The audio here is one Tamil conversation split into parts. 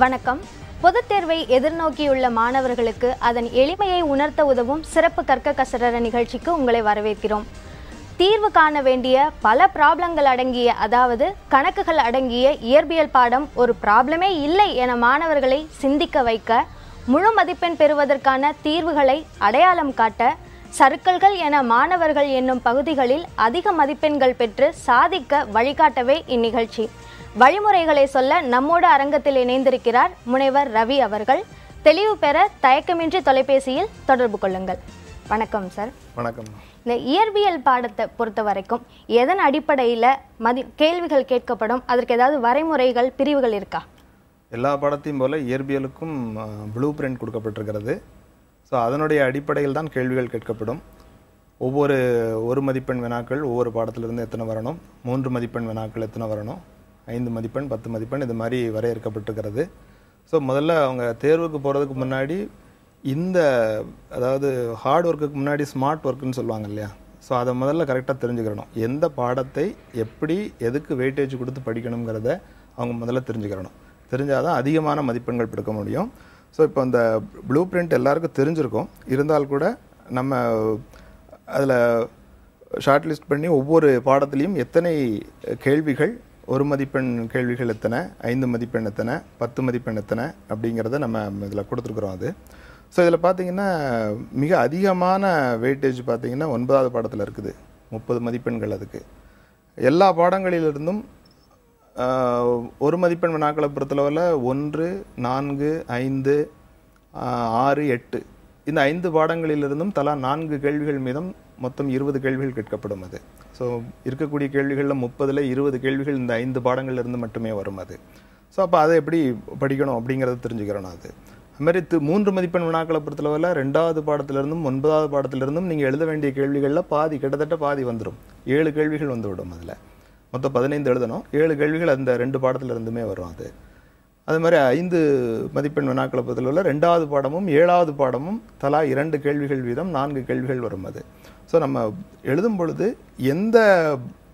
வணக்கம். பொதுத் தேர்வை எதிர்நோக்கியுள்ள மாணவர்களுக்கு அதன் எளிமையை உணர்த்த உதவும் சிறப்பு கற்க கசடர நிகழ்ச்சிக்கு உங்களை வரவேற்கிறோம். தீர்வு காண வேண்டிய பல ப்ராப்ளங்கள் அடங்கிய, அதாவது கணக்குகள் அடங்கிய இயற்பியல் பாடம் ஒரு ப்ராப்ளமே இல்லை என மாணவர்களை சிந்திக்க வைக்க, முழு மதிப்பெண் பெறுவதற்கான தீர்வுகளை அடையாளம் காட்ட, சறுக்கல்கள் என மாணவர்கள் என்னும் பகுதிகளில் அதிக மதிப்பெண்கள் பெற்று சாதிக்க வழிகாட்டவே இந்நிகழ்ச்சி. வழிமுறைகளை சொல்ல நம்மோடு அரங்கத்தில் இணைந்திருக்கிறார் முனைவர் ரவி அவர்கள். தெளிவு பெற தயக்கமின்றி தொலைபேசியில் தொடர்பு கொள்ளுங்கள். வணக்கம் சார். வணக்கம். இந்த இயற்பியல் பாடத்தை பொறுத்த வரைக்கும் எதன் அடிப்படையில் கேள்விகள் கேட்கப்படும்? அதற்கு ஏதாவது வரைமுறைகள், பிரிவுகள் இருக்கா? எல்லா பாடத்தையும் போல இயற்பியலுக்கும் ப்ளூ பிரிண்ட் கொடுக்கப்பட்டிருக்கிறது. ஸோ அதனுடைய அடிப்படையில் தான் கேள்விகள் கேட்கப்படும். ஒவ்வொரு 1 மதிப்பெண் வினாக்கள் ஒவ்வொரு பாடத்திலிருந்து எத்தனை வரணும், 3 மதிப்பெண் வினாக்கள் எத்தனை வரணும், 5 மதிப்பெண், 10 மதிப்பெண், இது மாதிரி வரையறுக்கப்பட்டிருக்கிறது. ஸோ முதல்ல அவங்க தேர்வுக்கு போகிறதுக்கு முன்னாடி அதாவது ஹார்ட் ஒர்க்குக்கு முன்னாடி ஸ்மார்ட் ஒர்க்குன்னு சொல்லுவாங்க இல்லையா, ஸோ அதை முதல்ல கரெக்டாக தெரிஞ்சுக்கிறணும். எந்த பாடத்தை எப்படி எதுக்கு வெயிட்டேஜ் கொடுத்து படிக்கணுங்கிறத அவங்க முதல்ல தெரிஞ்சுக்கிறணும். தெரிஞ்சால் தான் அதிகமான மதிப்பெண்கள் பெருக்க முடியும். ஸோ இப்போ அந்த ப்ளூ பிரிண்ட் எல்லாருக்கும் தெரிஞ்சிருக்கும். இருந்தால் கூட நம்ம அதில் ஷார்ட் லிஸ்ட் பண்ணி ஒவ்வொரு பாடத்துலேயும் எத்தனை கேள்விகள், 1 மதிப்பெண் கேள்விகள் எத்தனை, 5 மதிப்பெண் எத்தனை, 10 மதிப்பெண் எத்தனை அப்படிங்கிறத நம்ம இதில் கொடுத்துருக்குறோம். அது ஸோ இதில் பார்த்தீங்கன்னா மிக அதிகமான வெயிட்டேஜ் பார்த்தீங்கன்னா 9வது பாடத்தில் இருக்குது, 30 மதிப்பெண்கள். அதுக்கு எல்லா பாடங்களிலிருந்தும் 1 மதிப்பெண் வினாக்களை பொறுத்தளவில் 1, 4, 5, 6, 8 இந்த 5 பாடங்களிலிருந்தும் தலா 4 கேள்விகள் மீதும் மொத்தம் 20 கேள்விகள் கேட்கப்படும். அது ஸோ இருக்கக்கூடிய கேள்விகளில் 30ல் 20 கேள்விகள் இந்த 5 பாடங்கள்லேருந்து மட்டுமே வரும். அது ஸோ அப்போ அதை எப்படி படிக்கணும் அப்படிங்கிறத தெரிஞ்சுக்கிறோம். அது அதுமாதிரி 3 மதிப்பெண் வினாக்களை பொறுத்தளவில் 2வது பாடத்திலிருந்தும் 9வது பாடத்திலிருந்தும் நீங்கள் எழுத வேண்டிய கேள்விகளில் கிட்டத்தட்ட பாதி வந்துடும். 7 கேள்விகள் வந்துவிடும். அதில் மொத்தம் 15 எழுதணும். 7 கேள்விகள் அந்த 2 பாடத்திலிருந்துமே வரும். அது மாதிரி 5 மதிப்பெண் வினாக்களை பொறுத்தளவில் 2வது பாடமும் 7வது பாடமும் தலா 2 கேள்விகள் வீதம் 4 கேள்விகள் வரும். அது ஸோ நம்ம எழுதும் பொழுது எந்த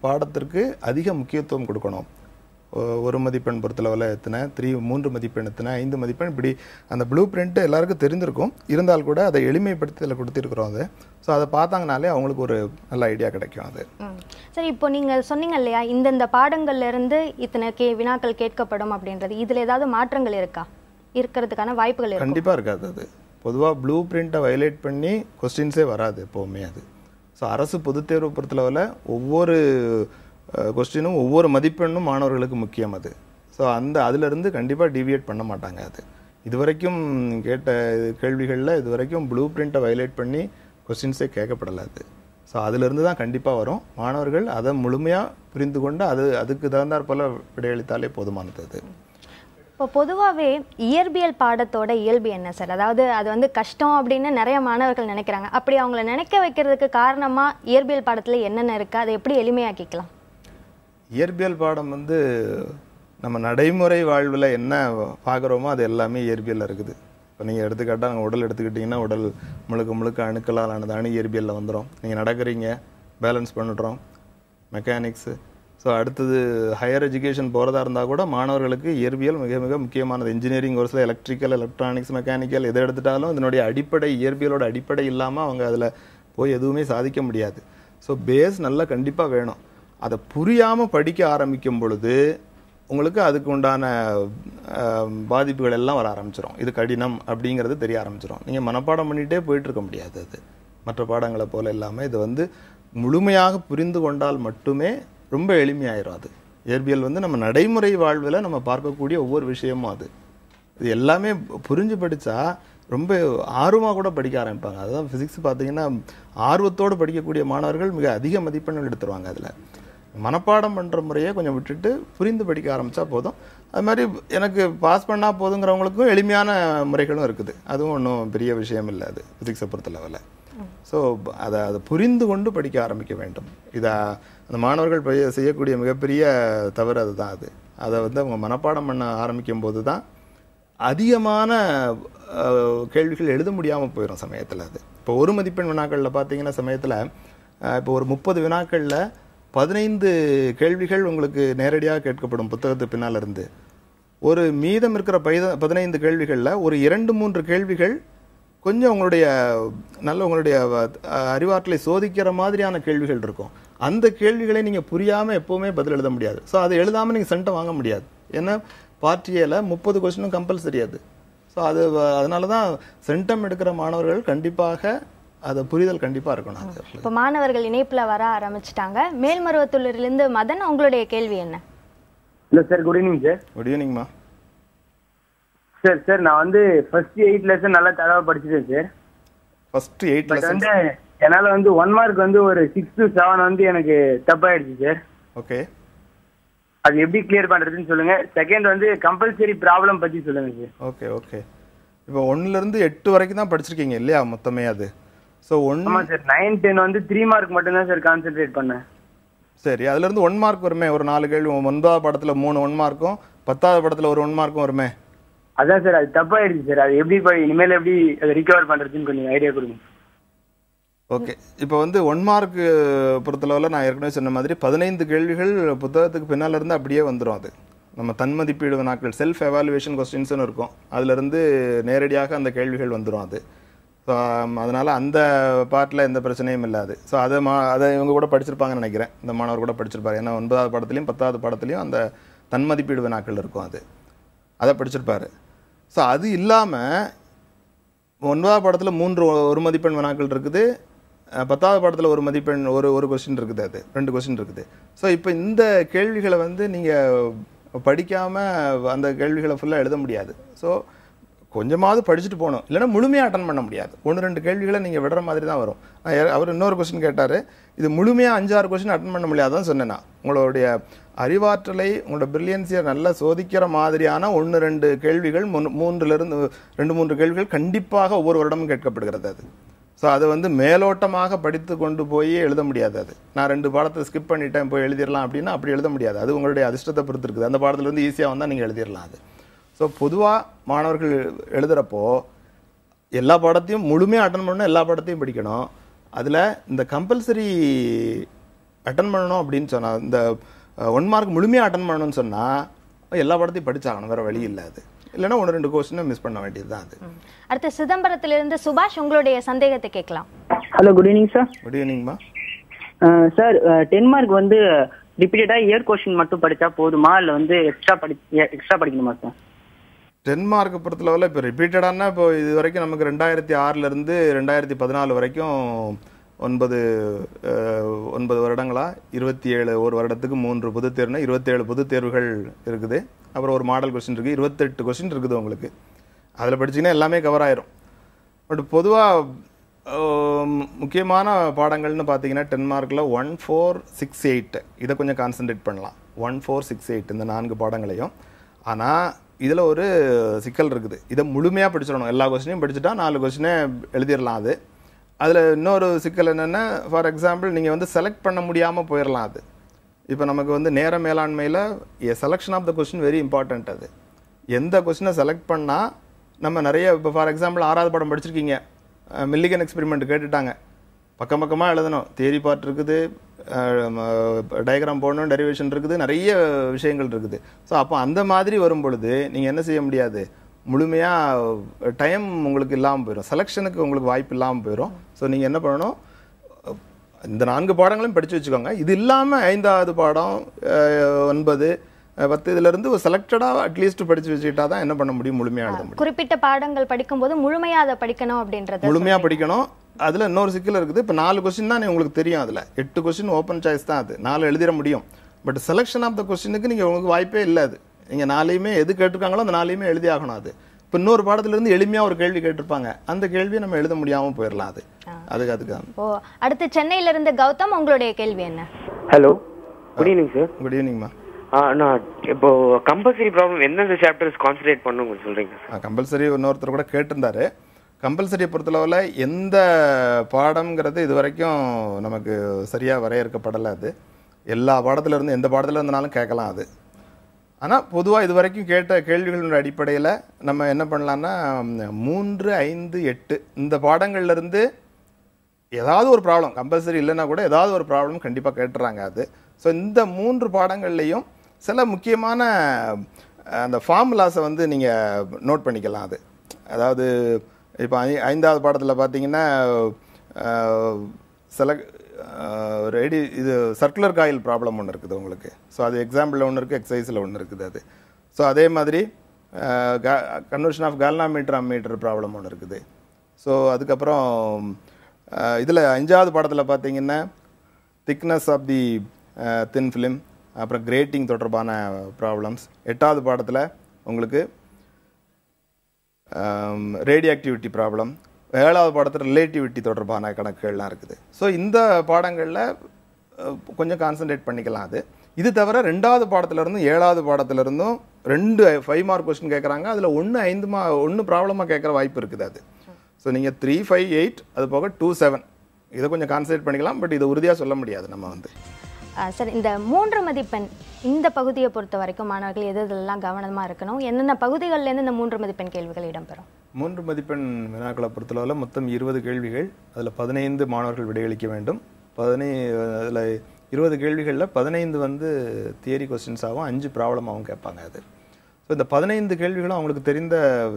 பாடத்திற்கு அதிக முக்கியத்துவம் கொடுக்கணும், 1 மதிப்பெண் பொறுத்தளவில் எத்தனை, 3 மதிப்பெண் எத்தனை, 5 மதிப்பெண், இப்படி அந்த ப்ளூ பிரிண்ட்டு எல்லாருக்கும் தெரிஞ்சிருக்கும். இருந்தால் கூட அதை எளிமைப்படுத்தி அதில் கொடுத்துருக்குறோம். அது ஸோ அதை பார்த்தாங்கனாலே அவங்களுக்கு ஒரு நல்ல ஐடியா கிடைக்கும். அது சரி, இப்போ நீங்கள் சொன்னீங்க இல்லையா, இந்தந்த பாடங்கள்லேருந்து இத்தனை வினாக்கள் கேட்கப்படும் அப்படின்றது, இதில் ஏதாவது மாற்றங்கள் இருக்கா? இருக்கிறதுக்கான வாய்ப்புகள் கண்டிப்பாக இருக்காது. அது பொதுவாக ப்ளூ பிரிண்ட்டை வயலேட் பண்ணி கொஸ்டின்ஸே வராது எப்போவுமே. அது ஸோ அரசு பொதுத் தேர்வு பொறுத்தளவில் ஒவ்வொரு கொஸ்டினும் ஒவ்வொரு மதிப்பெண்ணும் மாணவர்களுக்கு முக்கியம். அது ஸோ அதிலிருந்து கண்டிப்பாக டிவியேட் பண்ண மாட்டாங்க. அது இதுவரைக்கும் கேட்ட கேள்விகளில் இதுவரைக்கும் ப்ளூ பிரிண்ட்டை வயலேட் பண்ணி கொஸ்டின்ஸே கேட்கப்படலை. அது ஸோ அதிலிருந்து தான் கண்டிப்பாக வரும். மாணவர்கள் அதை முழுமையாக புரிந்து கொண்டு அதுக்கு தகுந்தாற் போல் விடையளித்தாலே போதுமானது. அது இப்போ பொதுவாகவே இயற்பியல் பாடத்தோட இயல்பு என்ன சார்? அதாவது அது கஷ்டம் அப்படின்னு நிறைய மாணவர்கள் நினைக்கிறாங்க. அப்படி அவங்கள நினைக்க வைக்கிறதுக்கு காரணமாக இயற்பியல் பாடத்தில் என்னென்ன இருக்குது, அதை எப்படி எளிமையாக்கிக்கலாம்? இயற்பியல் பாடம் நம்ம நடைமுறை வாழ்வில் என்ன பார்க்குறோமோ அது எல்லாமே இயற்பியலில் இருக்குது. இப்போ நீங்கள் எடுத்துக்காட்டால் நாங்கள் உடல் எடுத்துக்கிட்டிங்கன்னா உடல் முழுக்க அணுக்களால் ஆனது இயற்பியலில் வந்துடும். நீங்கள் நடக்கிறீங்க, பேலன்ஸ் பண்ணுறோம், மெக்கானிக்ஸு. ஸோ அடுத்தது ஹையர் எஜுகேஷன் போகிறதா இருந்தால் கூட மாணவர்களுக்கு இயற்பியல் மிக மிக முக்கியமானது. இன்ஜினியரிங் ஒரு சில எலக்ட்ரிக்கல், எலக்ட்ரானிக்ஸ், மெக்கானிக்கல் எதை எடுத்துட்டாலும் இதனுடைய அடிப்படை, இயற்பியலோட அடிப்படை இல்லாமல் அவங்க அதில் போய் எதுவுமே சாதிக்க முடியாது. ஸோ பேஸ் நல்லா கண்டிப்பாக வேணும். அதை புரியாமல் படிக்க ஆரம்பிக்கும் பொழுது உங்களுக்கு அதுக்கு உண்டான பாதிப்புகள் எல்லாம் வர ஆரம்பிச்சிடும். இது கடினம் அப்படிங்கிறது தெரிய ஆரம்பிச்சிடும். நீங்கள் மனப்பாடம் பண்ணிகிட்டே போயிட்டுருக்க முடியாது. அது மற்ற பாடங்களை போல் இல்லாமல் இது முழுமையாக புரிந்து கொண்டால் மட்டுமே ரொம்ப எளிமையாயிரும். அது இயற்பியல் நம்ம நடைமுறை வாழ்வில் நம்ம பார்க்கக்கூடிய ஒவ்வொரு விஷயமும் இது எல்லாமே புரிஞ்சு படித்தா ரொம்ப ஆர்வமாக கூட படிக்க ஆரம்பிப்பாங்க. அதுதான் ஃபிசிக்ஸ் பார்த்தீங்கன்னா ஆர்வத்தோடு படிக்கக்கூடிய மாணவர்கள் மிக அதிக மதிப்பெண்கள் எடுத்துருவாங்க. அதில் மனப்பாடம் பண்ணுற முறையை கொஞ்சம் விட்டுட்டு புரிந்து படிக்க ஆரம்பித்தா போதும். அது மாதிரி எனக்கு பாஸ் பண்ணால் போதுங்கிறவங்களுக்கும் எளிமையான முறைகளும் இருக்குது. அதுவும் ஒன்றும் பெரிய விஷயம் இல்லை. அது ஃபிசிக்ஸை பொறுத்த லெவலில். ஸோ அதை புரிந்து கொண்டு படிக்க ஆரம்பிக்க வேண்டும். அந்த மாணவர்கள் செய்யக்கூடிய மிகப்பெரிய தவறு அதுதான். அதை அவங்க மனப்பாடம் பண்ண ஆரம்பிக்கும் போது தான் அதிகமான கேள்விகள் எழுத முடியாமல் போயிடும் சமயத்தில். அது இப்போ 1 மதிப்பெண் வினாக்களில் பார்த்தீங்கன்னா சமயத்தில் இப்போ ஒரு 30 வினாக்களில் 15 கேள்விகள் உங்களுக்கு நேரடியாக கேட்கப்படும் புத்தகத்துக்கு பின்னால் இருந்து. ஒரு மீதம் இருக்கிற 15 கேள்விகளில் ஒரு 2-3 கேள்விகள் கொஞ்சம் உங்களுடைய அறிவாற்றலை சோதிக்கிற மாதிரியான கேள்விகள் இருக்கும். அந்த கேள்விகளை நீங்கள் புரியாமல் எப்போவுமே பதில் எழுத முடியாது. ஸோ அதை எழுதாமல் நீங்கள் சென்டம் வாங்க முடியாது. ஏன்னா பார்ட் ஏல 30 கொஸ்டினும் கம்பல்சரி அது. ஸோ அதனால தான் சென்டம் எடுக்கிற மாணவர்கள் கண்டிப்பாக அதை புரிதல் கண்டிப்பாக இருக்கணும். இப்போ மாணவர்கள் இணைப்பில் வர ஆரம்பிச்சிட்டாங்க. மேல்மருவத்தூரிலிருந்து மதன், உங்களுடைய கேள்வி என்ன? இல்லை sir, good evening sir. Good ஈவினிங்மா. சார் நான் வந்து ஃபர்ஸ்ட் 8 லெசன் நல்லா தடவை படிச்சிட்டேன் சார். ஃபர்ஸ்ட் 8 லெசன் வந்து என்னால் வந்து 1 மார்க் வந்து ஒரு 6 to 7 வந்து எனக்கு தப்பாயிடுச்சு சார். ஓகே, அது எப்படி கிளியர் பண்றதுன்னு சொல்லுங்க. செகண்ட் வந்து கம்பல்சரி ப்ராப்ளம் பத்தி சொல்லுங்க சார். Okay okay. இப்போ 1லேருந்து 8 வரைக்கும் தான் படிச்சிருக்கீங்க இல்லையா மொத்தமே அது? ஸோ ஆமாம் சார். 9, 10 வந்து 3 மார்க் மட்டும்தான் சார் கான்சென்ட்ரேட் பண்ணேன். சரி, அதுலேருந்து 1 மார்க் வருமே, ஒரு 4 கேள்வி. 9வது படத்தில் 3 1 மார்க்கும் 10வது படத்தில் ஒரு 1 மார்க்கும் வருமே. அதான் சார், அது தப்பாயிடுச்சு சார். அது எப்படி இனிமேல் எப்படி அதை ரிகவர் பண்றதுன்னு கொஞ்சம் ஐடியா கொடுங்க. ஓகே, இப்போ வந்து 1 மார்க்கு பொறுத்தளவில் நான் ஏற்கனவே சொன்ன மாதிரி 15 கேள்விகள் புத்தகத்துக்கு பின்னால் இருந்து அப்படியே வந்துடும். அது நம்ம தன்மதிப்பீடு வினாக்கள், செல்ஃப் எவாலுவேஷன் கொஸ்டின்ஸ்னு இருக்கும், அதுலேருந்து நேரடியாக அந்த கேள்விகள் வந்துடும் அது. ஸோ அதனால் அந்த பார்ட்டில் எந்த பிரச்சனையும் இல்லாது. ஸோ அதை இவங்க கூட படிச்சிருப்பாங்கன்னு நினைக்கிறேன், இந்த மாணவர் கூட படிச்சிருப்பார். ஏன்னா 9வது பாடத்துலையும் 10வது பாடத்துலையும் அந்த தன்மதிப்பீடு வினாக்கள் இருக்கும், அதை படிச்சிருப்பார். ஸோ அது இல்லாமல் 9வது பாடத்தில் 3 1 மதிப்பெண் வினாக்கள் இருக்குது, 10வது பாடத்தில் 1 மதிப்பெண் ஒரு கொஸ்டின் இருக்குது, அது 2 கொஸ்டின் இருக்குது. ஸோ இப்போ இந்த கேள்விகளை வந்து நீங்கள் படிக்காமல் அந்த கேள்விகளை ஃபுல்லாக எழுத முடியாது. ஸோ கொஞ்சமாவது படிச்சுட்டு போகணும், இல்லைன்னா முழுமையாக அட்டன் பண்ண முடியாது. 1-2 கேள்விகளை நீங்கள் விடுற மாதிரி தான் வரும். அவர் இன்னொரு கொஸ்டின் கேட்டார், இது முழுமையாக 5-6 கொஸ்டின் அட்டன் பண்ண முடியாதான் சொன்னேன் நான். உங்களுடைய அறிவாற்றலை, உங்களோட பிரில்லியன்ஸியை நல்லா சோதிக்கிற மாதிரியான 1-2 கேள்விகள், 2-3 கேள்விகள் கண்டிப்பாக ஒவ்வொரு வருடமும் கேட்கப்படுகிறது அது. ஸோ அதை வந்து மேலோட்டமாக படித்து கொண்டு போய் எழுத முடியாது. அது நான் 2 பாடத்தை ஸ்கிப் பண்ணிட்டேன் போய் எழுதிடலாம் அப்படின்னா அப்படி எழுத முடியாது. அது உங்களுடைய அதிர்ஷ்டத்தை பொறுத்து இருக்குது. அந்த பாடத்துலேருந்து ஈஸியாக வந்தால் நீங்கள் எழுதிடலாம் அது. ஸோ பொதுவாக மாணவர்கள் எழுதுகிறப்போ எல்லா பாடத்தையும் முழுமையாக அட்டன் பண்ணணும், எல்லா பாடத்தையும் படிக்கணும். அதில் இந்த கம்பல்சரி அட்டன் பண்ணணும் அப்படின்னு சொன்னால், இந்த 1 மார்க் முழுமையாக அட்டன் பண்ணணும்னு சொன்னால் எல்லா பாடத்தையும் படிச்சாகணும், வேறு வழி இல்லை. அது இல்லைன்னா 1-2 கொஸ்டினை மிஸ் பண்ண வேண்டியது தான் அது. அடுத்த சிதம்பரத்திலிருந்து சுபாஷ், உங்களுடைய சந்தேகத்தை கேட்கலாம். Hello, good evening sir. Good ஈவினிங்மா. சார் 10 மார்க் வந்து ரிப்பீட்டடாக இயர் கொஸ்டின் மட்டும் படித்தா போதுமா, இல்லை வந்து எக்ஸ்ட்ரா படிக்கணுமா சார்? 10 மார்க் பொறுத்தளவில் இப்போ ரிப்பீட்டடானா, இப்போ இது வரைக்கும் நமக்கு 2006லேருந்து 2014 வரைக்கும் 9 வருடங்களா, 27 ஒரு வருடத்துக்கு 3 பொதுத் தேர்வுனா 27 பொதுத் தேர்வுகள் இருக்குது. அப்புறம் ஒரு மாடல் கொஸ்டின் இருக்குது, 28 கொஸ்டின் இருக்குது உங்களுக்கு. அதில் படிச்சிங்கன்னா எல்லாமே கவர் ஆயிரும். பட் பொதுவாக முக்கியமான பாடங்கள்னு பார்த்தீங்கன்னா 10 மார்க்கில் 1, 4, 6, 8 இதை கொஞ்சம் கான்சன்ட்ரேட் பண்ணலாம். 1, 4, 6, 8 இந்த 4 பாடங்களையும். ஆனால் இதில் ஒரு சிக்கல் இருக்குது, இதை முழுமையாக படிச்சிடணும். எல்லா கொஸ்டினையும் படிச்சுட்டா 4 கொஸ்டினே எழுதிடலாம். அதில் இன்னொரு சிக்கல் என்னென்னா, ஃபார் எக்ஸாம்பிள் நீங்கள் வந்து செலக்ட் பண்ண முடியாமல் போயிடலாம். அது இப்போ நமக்கு வந்து நேர மேலாண்மையில் selection of the question very important. அது எந்த கொஸ்டினை செலக்ட் பண்ணால் நம்ம நிறைய, இப்போ ஃபார் எக்ஸாம்பிள் 6வது படம் படிச்சிருக்கீங்க, மில்லிகன் எக்ஸ்பெரிமெண்ட் கேட்டுட்டாங்க, பக்கமாக எழுதணும். தியரி பார்ட் இருக்குது, டயக்ராம் போடணும், டெரிவேஷன் இருக்குது, நிறைய விஷயங்கள் இருக்குது. ஸோ அப்போ அந்த மாதிரி வரும் பொழுது நீங்கள் என்ன செய்ய முடியாது, முழுமையாக டைம் உங்களுக்கு இல்லாமல் போயிடும், செலெக்ஷனுக்கு உங்களுக்கு வாய்ப்பு இல்லாமல் போயிடும். ஸோ நீங்கள் என்ன பண்ணணும், இந்த 4 பாடங்களையும் படித்து வச்சுக்கோங்க. இது இல்லாமல் 5வது பாடம், 9, 10 இதிலிருந்து ஒரு செலக்டடாக அட்லீஸ்ட் படித்து வச்சுக்கிட்டா தான் என்ன பண்ண முடியும், முழுமையாக எழுத முடியும். குறிப்பிட்ட பாடங்கள் படிக்கும்போது முழுமையாக அதை படிக்கணும் அப்படின்றது, முழுமையாக படிக்கணும். அதில் இன்னொரு சிக்கல் இருக்குது. இப்போ 4 கொஸ்டின் தான் உங்களுக்கு தெரியும், அதில் 8 கொஸ்டின் ஓப்பன் சாய்ஸ் தான், அது 4 எழுதிட முடியும். பட் செலெக்ஷன் ஆஃப் த கொஸ்டினுக்கு நீங்கள் உங்களுக்கு வாய்ப்பே இல்லை. அது நீங்கள் 4யுமே எது கேட்டிருக்காங்களோ அந்த 4யுமே எழுதி ஆகணும். அது இப்போ இன்னொரு பாடத்திலிருந்து எளிமையாக ஒரு கேள்வி கேட்டிருப்பாங்க, அந்த கேள்வியை நம்ம எழுத முடியாமல் போயிடலாம். அதுக்கு ஓ. அடுத்து சென்னையிலிருந்து கௌதம், உங்களுடைய கேள்வி என்ன? Hello, good evening sir. Good ஈவினிங்மா. நான் இப்போ கம்பல்சரி ப்ராப்ளம் எந்தெந்த சாப்டர்ஸ் கான்சன்ட்ரேட் பண்ணணும் கொஞ்சம் சொல்கிறீங்க சார்? கம்பல்சரி இன்னொருத்தர் கூட கேட்டிருந்தாரு. கம்பல்சரியை பொறுத்தளவில் எந்த பாடம்ங்கிறது இது வரைக்கும் நமக்கு சரியாக வரையறுக்கப்படலை. அது எல்லா பாடத்திலிருந்து எந்த பாடத்தில் இருந்தாலும் கேட்கலாம். அது ஆனால் பொதுவாக இது வரைக்கும் கேட்ட கேள்விகளின் அடிப்படையில் நம்ம என்ன பண்ணலான்னா 3, 5, 8 இந்த பாடங்கள்லேருந்து ஏதாவது ஒரு ப்ராப்ளம், கம்பல்சரி இல்லைன்னா கூட ஏதாவது ஒரு ப்ராப்ளம் கண்டிப்பாக கேட்டுறாங்க. அது ஸோ இந்த 3 பாடங்கள்லேயும் சில முக்கியமான அந்த ஃபார்முலாஸை வந்து நீங்கள் நோட் பண்ணிக்கலாம். அது அதாவது இப்போ 5வது பாடத்தில் பார்த்தீங்கன்னா இது சர்க்குலர் காயில் ப்ராப்ளம் ஒன்று இருக்குது உங்களுக்கு. ஸோ அது எக்ஸாம்பிளில் ஒன்று இருக்குது, எக்ஸசைஸில் ஒன்று இருக்குது அது. ஸோ அதே மாதிரி conversion of galvanometer ammeter problem ஒன்று இருக்குது. ஸோ அதுக்கப்புறம் இதில் 5வது பாடத்தில் பார்த்தீங்கன்னா thickness of the thin film, அப்புறம் கிரேட்டிங் தொடர்பான ப்ராப்ளம்ஸ். 8வது பாடத்தில் உங்களுக்கு ரேடியோ ஆக்டிவிட்டி ப்ராப்ளம். 7வது பாடத்தில் ரிலேட்டிவிட்டி தொடர்பான கணக்குகள்லாம் இருக்குது. ஸோ இந்த பாடங்களில் கொஞ்சம் கான்சன்ட்ரேட் பண்ணிக்கலாம். அது இது தவிர 2வது பாடத்திலிருந்தும் 7வது பாடத்திலிருந்தும் 2 5 மார்க் கொஸ்டின் கேட்குறாங்க. அதில் 1 ப்ராப்ளமாக கேட்குற வாய்ப்பு இருக்குது. அது ஸோ நீங்கள் 3, 5, 8 அது போக 2, 7 இதை கொஞ்சம் கான்சன்ட்ரேட் பண்ணிக்கலாம். பட் இதை உறுதியாக சொல்ல முடியாது நம்ம வந்து. சார், இந்த 3 மதிப்பெண் இந்த பகுதியை பொறுத்த வரைக்கும் மாணவர்கள் எதெல்லாம் கவனமாக இருக்கணும்? என்னென்ன பகுதிகளிலேருந்து இந்த 3 மதிப்பெண் கேள்விகள் இடம்பெறும்? 3 மதிப்பெண் வினாக்களை பொறுத்தளவில் மொத்தம் 20 கேள்விகள். அதில் 15 மாணவர்கள் விடையளிக்க வேண்டும். அதில் 20 கேள்விகளில் 15 வந்து தியரி கொஸ்டின்ஸாகவும் 5 ப்ராப்ளமாகவும் கேட்பாங்க. அது ஸோ இந்த 15 கேள்விகளும் அவங்களுக்கு தெரிந்த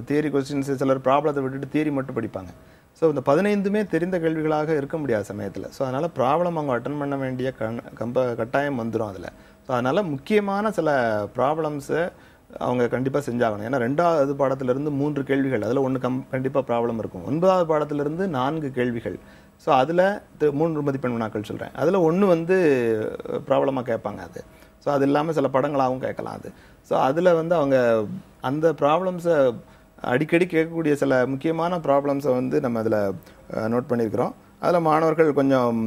தியரி கொஸ்டின்ஸ். சிலர் ப்ராப்ளத்தை விட்டுட்டு தியரி மட்டும் படிப்பாங்க. ஸோ இந்த 15மே தெரிந்த கேள்விகளாக இருக்க முடியாத சமயத்தில். ஸோ அதனால் ப்ராப்ளம் அவங்க அட்டன் பண்ண வேண்டிய கட்டாயம் வந்துடும் அதில். ஸோ அதனால் முக்கியமான சில ப்ராப்ளம்ஸை அவங்க கண்டிப்பாக செஞ்சாகணும். ஏன்னா 2வது பாடத்திலிருந்து 3 கேள்விகள், அதில் 1 கண்டிப்பாக ப்ராப்ளம் இருக்கும். 9வது பாடத்திலிருந்து 4 கேள்விகள். ஸோ அதில் 3 மதிப்பெண் வினாக்கள் சொல்கிறேன். அதில் 1 வந்து ப்ராப்ளமாக கேட்பாங்க. அது ஸோ அது இல்லாமல் சில படங்களாகவும் கேட்கலாம். அது ஸோ அதில் வந்து அவங்க அந்த ப்ராப்ளம்ஸை அடிக்கடி கேட்கக்கூடிய சில முக்கியமான ப்ராப்ளம்ஸை வந்து நம்ம அதில் நோட் பண்ணியிருக்கிறோம். அதில் மாணவர்கள் கொஞ்சம்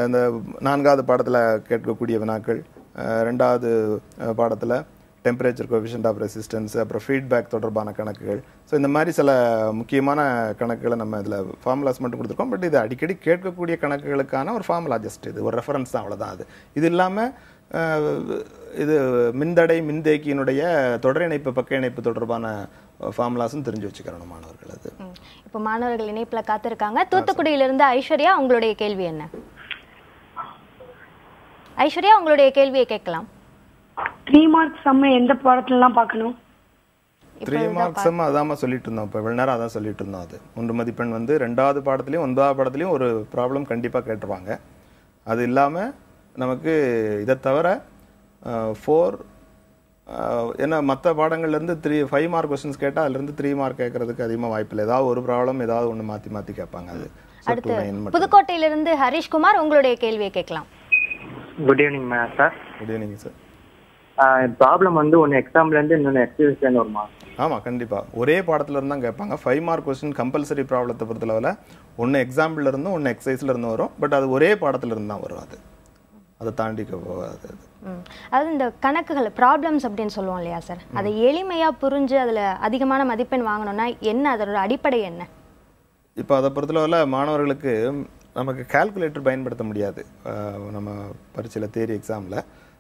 இந்த 4வது பாடத்தில் கேட்கக்கூடிய வினாக்கள், 2வது பாடத்தில் டெம்பரேச்சர் கோஎஃபிஷியன்ட் ஆஃப் ரெசிஸ்டன்ஸ், அப்புறம் ஃபீட்பேக் தொடர்பான கணக்குகள். ஸோ இந்த மாதிரி சில முக்கியமான கணக்குகளை நம்ம இதில் ஃபார்முலாஸ் மட்டும் கொடுத்துருக்கோம். பட் இது அடிக்கடி கேட்கக்கூடிய கணக்குகளுக்கான ஒரு ஃபார்முலா, ஜஸ்ட் இது ஒரு ரெஃபரன்ஸ் தான், அவ்வளோதான். அது இது இல்லாமல் இது மின்தடை மின்தேக்கியினுடைய தொடர் இணைப்பு பக்க இணைப்பு தொடர்பான ஃபார்முலாஸும் தெரிஞ்சு வச்சுக்கிறோம் மாணவர்கள். அது இப்போ மாணவர்கள் இணைப்பில் காத்திருக்காங்க. தூத்துக்குடியிலிருந்து ஐஸ்வர்யா, உங்களுடைய கேள்வி என்ன? ஐஸ்வர்யா, உங்களுடைய கேள்வியை கேட்கலாம். 3 மார்க் சம் எந்த பாடத்துலலாம் பார்க்கணும்? 3 மார்க் சம் அதாம சொல்லிட்டு இருந்தோம். இப்போ இவ்வளோ நேரம் அதான் சொல்லிட்டு இருந்தோம். அது 3 மதிப்பெண் வந்து 2வது பாடத்துலையும் 9வது பாடத்துலையும் ஒரு ப்ராப்ளம் கண்டிப்பாக கேட்டுருவாங்க. அது இல்லாமல் நமக்கு இதை தவிர 4 ஏன்னா மற்ற பாடங்கள்லேருந்து 5 மார்க் கொஸ்டின்ஸ் கேட்டால் அதுலேருந்து 3 மார்க் கேட்கறதுக்கு அதிகமாக வாய்ப்பில்லை. ஏதாவது ஒரு ப்ராப்ளம் ஏதாவது ஒன்று மாற்றி கேட்பாங்க. அது அடுத்து புதுக்கோட்டையிலிருந்து ஹரிஷ்குமார், உங்களுடைய கேள்வியை கேட்கலாம். Good evening sir. Good evening sir. Problem வந்து ஒன்று எக்ஸாம்லேருந்து இன்னொன்று எக்ஸசைஸ்லேருந்து வருமா? ஆமாம், கண்டிப்பாக ஒரே பாடத்துலேருந்து தான் கேட்பாங்க. 5 மார்க் கொஸ்டின் கம்பல்சரி ப்ராப்ளத்தை பொறுத்தளவில் ஒன்று எக்ஸாம்பிள் இருந்தும் ஒன்று எக்ஸசைஸில் இருந்து வரும். பட் அது ஒரே பாடத்துலேருந்து தான் வரும். அதை தாண்டிக்க போகாது. அதாவது இந்த கணக்குகள் ப்ராப்ளம்ஸ் அப்படின்னு சொல்லுவோம் இல்லையா சார், அதை எளிமையாக புரிஞ்சு அதில் அதிகமான மதிப்பெண் வாங்கணும்னா என்ன, அதோட அடிப்படை என்ன? இப்போ அதை பொறுத்தளவில் மாணவர்களுக்கு நமக்கு கால்குலேட்டர் பயன்படுத்த முடியாது நம்ம பரீட்சையில் தியரி எக்ஸாமில்.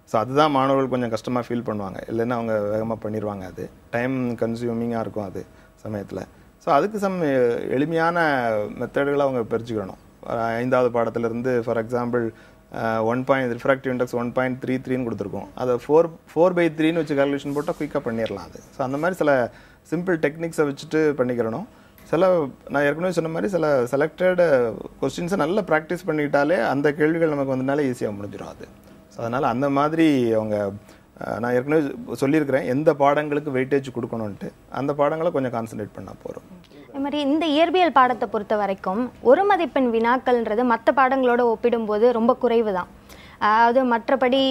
ஸோ அதுதான் மாணவர்கள் கொஞ்சம் கஷ்டமாக ஃபீல் பண்ணுவாங்க. இல்லைன்னா அவங்க வேகமாக பண்ணிடுவாங்க. அது டைம் கன்சியூமிங்காக இருக்கும் அது சமயத்தில். ஸோ அதுக்கு எளிமையான மெத்தடுகளை அவங்க தெரிஞ்சுக்கணும். 5வது பாடத்திலிருந்து ஃபார் எக்ஸாம்பிள் ரிஃப்ராக்டிவ் இண்டெக்ஸ் 1.33 கொடுத்துருக்கோம். அதை 4/3 வச்சு கால்குலேஷன் போட்டால் குயிக்காக பண்ணிடலாம். அது ஸோ அந்த மாதிரி சில சிம்பிள் டெக்னிக்ஸை வச்சுட்டு பண்ணிக்கிறணும். நான் ஏற்கனவே சொன்ன மாதிரி சில செலக்டட் கொஸ்டின்ஸை நல்லா ப்ராக்டிஸ் பண்ணிக்கிட்டாலே அந்த கேள்விகள் நமக்கு வந்தனால ஈஸியாக முடிஞ்சிடும். அது ஸோ அதனால் அந்த மாதிரி அவங்க நான் ஏற்கனவே சொல்லியிருக்கிறேன் எந்த பாடங்களுக்கு வெயிட்டேஜ் கொடுக்கணுன்ட்டு. அந்த பாடங்களை கொஞ்சம் கான்சன்ட்ரேட் பண்ணால் போகிறோம். அது மாதிரி இந்த இயற்பியல் பாடத்தை பொறுத்த வரைக்கும் 1 மதிப்பெண் வினாக்கள்ன்றது மற்ற பாடங்களோட ஒப்பிடும்போது ரொம்ப குறைவு தான். அதாவது மற்றபடி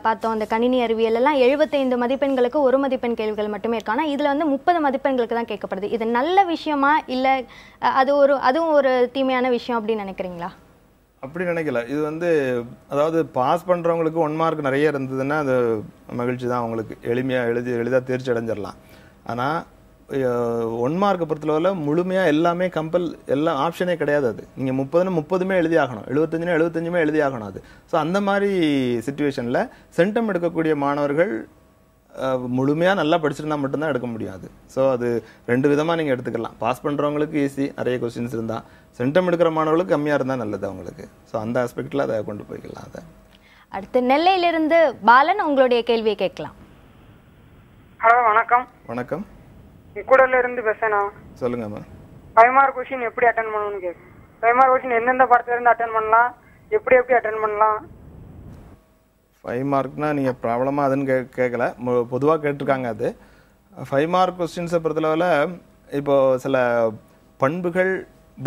பார்த்தோம், அந்த கணினி அறிவியல் எல்லாம் 75 மதிப்பெண்களுக்கு 1 மதிப்பெண் கேள்விகள் மட்டுமே இருக்கு. ஆனால் இதில் வந்து 30 மதிப்பெண்களுக்கு தான் கேட்கப்படுது. இது நல்ல விஷயமா இல்லை அதுவும் ஒரு தீமையான விஷயம் அப்படின்னு நினைக்கிறீங்களா? அப்படி நினைக்கல. இது வந்து அதாவது பாஸ் பண்ணுறவங்களுக்கு 1 மார்க் நிறைய இருந்ததுன்னா அது மகிழ்ச்சி தான். அவங்களுக்கு எளிதாக தேர்ச்சி அடைஞ்சிடலாம். ஆனால் 1 மார்க்கை பொறுத்தளவில் முழுமையாக எல்லாமே எல்லாம் ஆப்ஷனே கிடையாது. அது நீங்கள் 30மே எழுதி ஆகணும், 75மே எழுதி ஆகணும். அது ஸோ அந்த மாதிரி சிச்சுவேஷனில் சென்டம் எடுக்கக்கூடிய மாணவர்கள் முழுமையாக நல்லா படிச்சிருந்தா மட்டும்தான் எடுக்க முடியாது. ஸோ அது 2 விதமாக நீங்கள் எடுத்துக்கலாம். பாஸ் பண்ணுறவங்களுக்கு ஈஸி, நிறைய கொஸ்டின்ஸ் இருந்தால். சென்டம் எடுக்கிற மாணவர்களுக்கு கம்மியாக இருந்தால் நல்லது அவங்களுக்கு. ஸோ அந்த ஆஸ்பெக்டில் அதை கொண்டு போய்க்கலாம். அதை அடுத்து நெல்லையிலிருந்து பாலன், உங்களுடைய கேள்வியை கேட்கலாம். ஹலோ வணக்கம். வணக்கம். கூடல இருந்து பேசுறேன். சொல்லுங்கம்மா. 5 மார்க் கொஸ்டின் எப்படி அட்டெண்ட் பண்ணணும்னு கேக்குறேன். 5 மார்க் கொஸ்டின் எந்தெந்த பாடத்துல இருந்து அட்டெண்ட் பண்ணலாம், எப்படி அட்டெண்ட் பண்ணலாம்? 5 மார்க்னா நீங்கள் ப்ராப்ளமாக அதுன்னு கேட்கல, பொதுவாக கேட்டிருக்காங்க. அது 5 மார்க் கொஸ்டின்ஸை பொறுத்தளவில் இப்போது சில பண்புகள்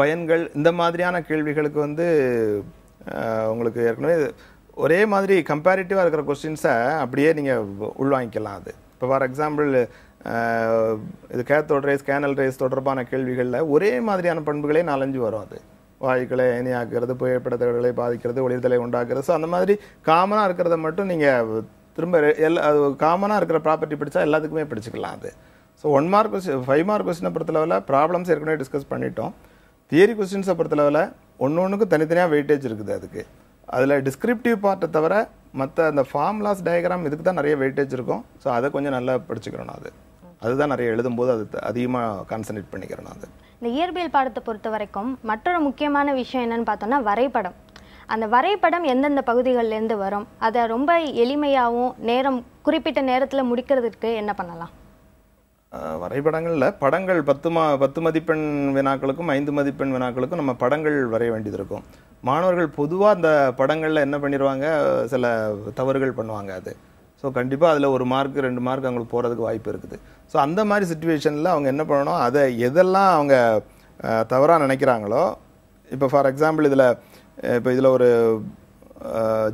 பயன்கள் இந்த மாதிரியான கேள்விகளுக்கு வந்து உங்களுக்கு ஏற்கனவே ஒரே மாதிரி கம்பேரிட்டிவாக இருக்கிற கொஸ்டின்ஸை அப்படியே நீங்கள் உள்வாங்கிக்கலாம். அது இப்போ ஃபார் எக்ஸாம்பிள் இது கேத்தோட் ரேஸ் கேனல் ரேஸ் தொடர்பான கேள்விகளில் ஒரே மாதிரியான பண்புகளே 4-5 வரும். அது வாயுக்களை இணையாக்குறது, புகைப்படத்தகளை பாதிக்கிறது, ஒளிர்தலை உண்டாக்குறது. ஸோ அந்த மாதிரி காமனாக இருக்கிறத மட்டும் நீங்கள் திரும்ப அது காமனாக இருக்கிற ப்ராப்பர்ட்டி படித்தா எல்லாத்துக்குமே படிச்சுக்கலாம். அது ஸோ 1 மார்க் கொஸ்டின் 5 மார்க் கொஸ்டினை பொறுத்தளவில் ப்ராப்ளம்ஸ் ஏற்கனவே டிஸ்கஸ் பண்ணிட்டோம். தியரி கொஸ்டின்ஸை பொறுத்தளவில் ஒன்றுக்கு தனித்தனியாக வெயிட்டேஜ் இருக்குது. அதுக்கு அதில் டிஸ்கிரிப்டிவ் பார்ட்டை தவிர மற்ற அந்த ஃபார்முலாஸ் டயக்ராம் இதுக்கு தான் நிறைய வெயிட்டேஜ் இருக்கும். ஸோ அதை கொஞ்சம் நல்லா படிச்சுக்கிறோம். அதுதான் நிறைய எழுதும்போது அது அதிகமாக கான்சன்ட்ரேட் பண்ணிக்கிறோம். அது இந்த இயற்பியல் பாடத்தை பொறுத்த வரைக்கும் மற்றொரு முக்கியமான விஷயம் என்னன்னு பார்த்தோம்னா வரைபடம். அந்த வரைபடம் எந்தெந்த பகுதிகளிலேருந்து வரும், அதை ரொம்ப எளிமையாகவும் நேரம் குறிப்பிட்ட நேரத்தில் முடிக்கிறதுக்கு என்ன பண்ணலாம்? வரைபடங்களில் படங்கள் 10 மதிப்பெண் வினாக்களுக்கும் 5 மதிப்பெண் வினாக்களுக்கும் நம்ம படங்கள் வரைய வேண்டியது இருக்கும். மாணவர்கள் பொதுவாக அந்த படங்களில் என்ன பண்ணிடுவாங்க, சில தவறுகள் பண்ணுவாங்க. அது ஸோ கண்டிப்பாக அதில் 1 மார்க் 2 மார்க் அவங்களுக்கு போகிறதுக்கு வாய்ப்பு இருக்குது. ஸோ அந்த மாதிரி சுச்சுவேஷனில் அவங்க என்ன பண்ணணும், அதை எதெல்லாம் அவங்க தவறாக நினைக்கிறாங்களோ, இப்போ ஃபார் எக்ஸாம்பிள் இதில் ஒரு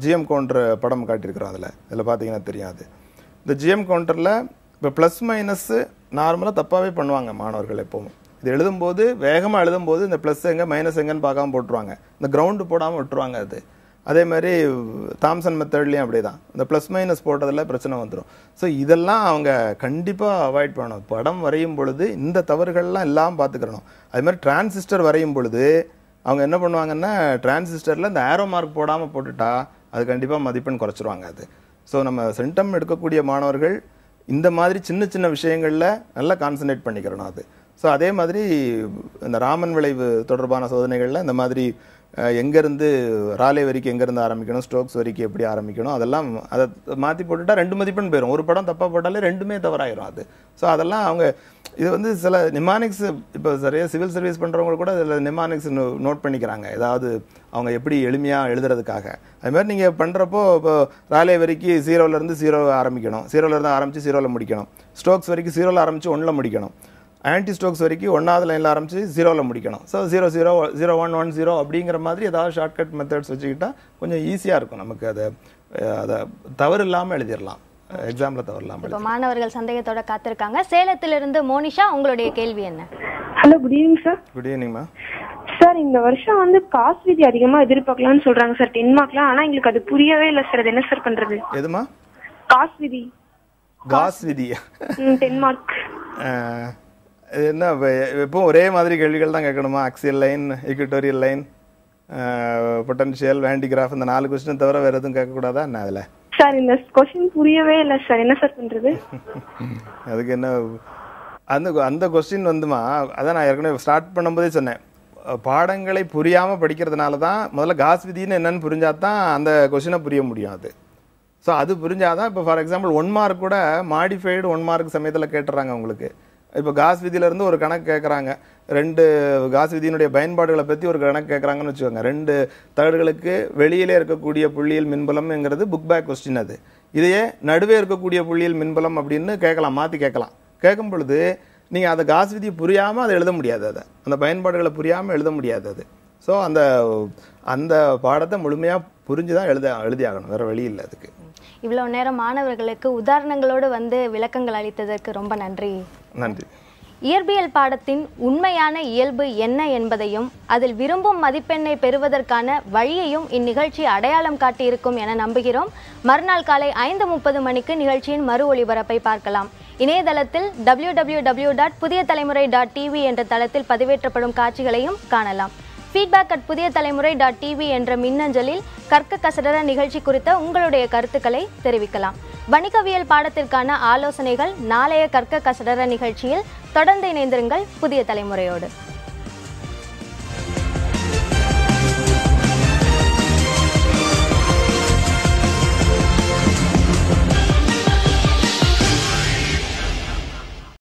ஜிஎம் கவுண்டர் படம் காட்டியிருக்கிறோம். இதில் பார்த்தீங்கன்னா தெரியாது. இந்த ஜிஎம் கவுண்டரில் இப்போ ப்ளஸ் மைனஸ்ஸு நார்மலாக தப்பாகவே பண்ணுவாங்க மாணவர்கள். எப்போவும் இது எழுதும்போது வேகமாக எழுதும்போது இந்த ப்ளஸ் எங்கே மைனஸ் எங்கன்னு பார்க்காம போட்டுருவாங்க, இந்த கிரவுண்டு போடாமல் விட்டுருவாங்க. அதே மாதிரி தாம்சன் மெத்தட்லேயும் அப்படி தான், இந்த ப்ளஸ் மைனஸ் போட்டதில் பிரச்சனை வந்துடும். ஸோ இதெல்லாம் அவங்க கண்டிப்பாக அவாய்ட் பண்ணணும். படம் வரையும் பொழுது இந்த தவறுகள்லாம் எல்லாம் பார்த்துக்கிறணும். அது மாதிரி டிரான்சிஸ்டர் வரையும் பொழுது அவங்க என்ன பண்ணுவாங்கன்னா, டிரான்சிஸ்டரில் இந்த ஆரோ மார்க் போடாமல் போட்டுட்டா அது கண்டிப்பாக மதிப்பெண் குறைச்சிருவாங்க. ஸோ நம்ம சென்டம் எடுக்கக்கூடிய மாணவர்கள் இந்த மாதிரி சின்ன சின்ன விஷயங்களில் நல்லா கான்சன்ட்ரேட் பண்ணிக்கிறணும். ஸோ அதே மாதிரி இந்த ராமன் விளைவு தொடர்பான சோதனைகளில் இந்த மாதிரி எங்கேருந்து ராலே வரைக்கும் எங்கேருந்து ஆரம்பிக்கணும், ஸ்டோக்ஸ் வரைக்கும் எப்படி ஆரம்பிக்கணும், அதெல்லாம் அதை மாற்றி போட்டுட்டா 2 மதிப்பெண் போயிடும். ஒரு படம் தப்பாக போட்டாலே 2மே தவறாயிரும். ஸோ அதெல்லாம் அவங்க இது வந்து சில நிமானிக்ஸ் இப்போ சரியாக சிவில் சர்வீஸ் பண்ணுறவங்க கூட இதில் நிமானிக்ஸ் நோட் பண்ணிக்கிறாங்க, ஏதாவது அவங்க எப்படி எளிமையாக எழுதுறதுக்காக. அதுமாதிரி நீங்கள் பண்ணுறப்போ இப்போ ராலே வரைக்கும் 0லேருந்து 0 ஆரம்பிக்கணும், 0லேருந்து ஆரம்பித்து 0ல் முடிக்கணும், ஸ்டோக்ஸ் வரைக்கும் 0ல் ஆரம்பித்து 1ல் முடிக்கணும், ஆன்டி ஸ்டோக்ஸ் வரைக்கும் 1வது லைனில் ஆரம்பித்து 0ல் முடிக்கணும். ஸோ 0 0 0 1 1 0 அப்படிங்கிற மாதிரி ஏதாவது ஷார்ட்கட் மெத்தட்ஸ் வச்சுக்கிட்டா கொஞ்சம் ஈஸியாக இருக்கும் நமக்கு. அதை தவறு இல்லாமல் எழுதிடலாம், எக்ஸாமில் தவறு இல்லாமல். இப்போ மாணவர்கள் சந்தேகத்தோட காத்திருக்காங்க. சேலத்திலிருந்து மோனிஷா, உங்களுடைய கேள்வி என்ன? Hello, good evening sir. Good ஈவினிங்மா. சார், இந்த வருஷம் வந்து காஸ் விதி அதிகமாக எதிர்பார்க்கலாம்னு சொல்கிறாங்க சார் 10 மார்க்லாம். ஆனால் எங்களுக்கு அது புரியவே இல்லை சார். அது என்ன சார் பண்ணுறது? எதுமா? காஸ் விதி. காஸ் விதி 10 மார்க் என்ன எப்போ ஒரே மாதிரி கேள்விகள் தான் கேட்கணுமா? Axial line, equatorial line, potential, வேண்டிகிராஃப், இந்த 4 கொஸ்டின் தவிர வேறு எதுவும் கேட்கக்கூடாதா என்ன அதில்? சார், இந்த கொஸ்டின் புரியவே இல்லை சார். என்ன சார் பண்ணுறது? அதுக்கு என்ன அந்த கொஸ்டின் வந்துமா, அதான் நான் ஏற்கனவே ஸ்டார்ட் பண்ணும்போதே சொன்னேன், பாடங்களை புரியாமல் படிக்கிறதுனால தான் முதல்ல காஸ் விதின்னு என்னன்னு புரிஞ்சாதான் அந்த கொஸ்டினை புரிய முடியும். ஸோ அது புரிஞ்சாதான் இப்போ ஃபார் எக்ஸாம்பிள் 1 மார்க் கூட மாடிஃபைடு 1 மார்க் சமயத்தில் கேட்டுறாங்க உங்களுக்கு. இப்போ காஸ் விதியிலேருந்து ஒரு கணக்கு கேட்குறாங்க, 2 காஸ் விதியினுடைய பயன்பாடுகளை பற்றி ஒரு கணக்கு கேட்குறாங்கன்னு வச்சுக்கோங்க. 2 தகடுகளுக்கு வெளியிலே இருக்கக்கூடிய புள்ளியில் மின்புலம்ங்கிறது புக் பேக் கொஸ்டின். இதையே நடுவே இருக்கக்கூடிய புள்ளியில் மின்புலம் அப்படின்னு கேட்கலாம், மாற்றி கேட்கலாம். கேட்கும் பொழுது நீங்கள் அதை காஸ் விதியை புரியாமல் அதை எழுத முடியாது, அந்த பயன்பாடுகளை புரியாமல் எழுத முடியாது. ஸோ அந்த பாடத்தை முழுமையாக புரிஞ்சு தான் எழுதி ஆகணும், வேறு வழி இல்லை அதுக்கு. இவ்வளோ நேரம் மாணவர்களுக்கு உதாரணங்களோடு வந்து விளக்கங்கள் அளித்ததற்கு ரொம்ப நன்றி. நன்றி. இயற்பியல் பாடத்தின் உண்மையான இயல்பு என்ன என்பதையும் அதில் விரும்பும் மதிப்பெண்ணை பெறுவதற்கான வழியையும் இந்நிகழ்ச்சி அடையாளம் காட்டியிருக்கும் என நம்புகிறோம். மறுநாள் காலை 5:30 மணிக்கு நிகழ்ச்சியின் மறு ஒளிபரப்பை பார்க்கலாம். இணையதளத்தில் www.pudiyatalamurai.tv என்ற தளத்தில் பதிவேற்றப்படும் காட்சிகளையும் காணலாம். feedback@pudiyatalamurai.tv என்ற மின்னஞ்சலில் கற்க கசடர நிகழ்ச்சி குறித்த உங்களுடைய கருத்துக்களை தெரிவிக்கலாம். வணிகவியல் பாடத்திற்கான ஆலோசனைகள் நாளைய கற்க கசடர நிகழ்ச்சியில் தொடர்ந்து இணைந்திருங்கள் புதிய தலைமுறையோடு.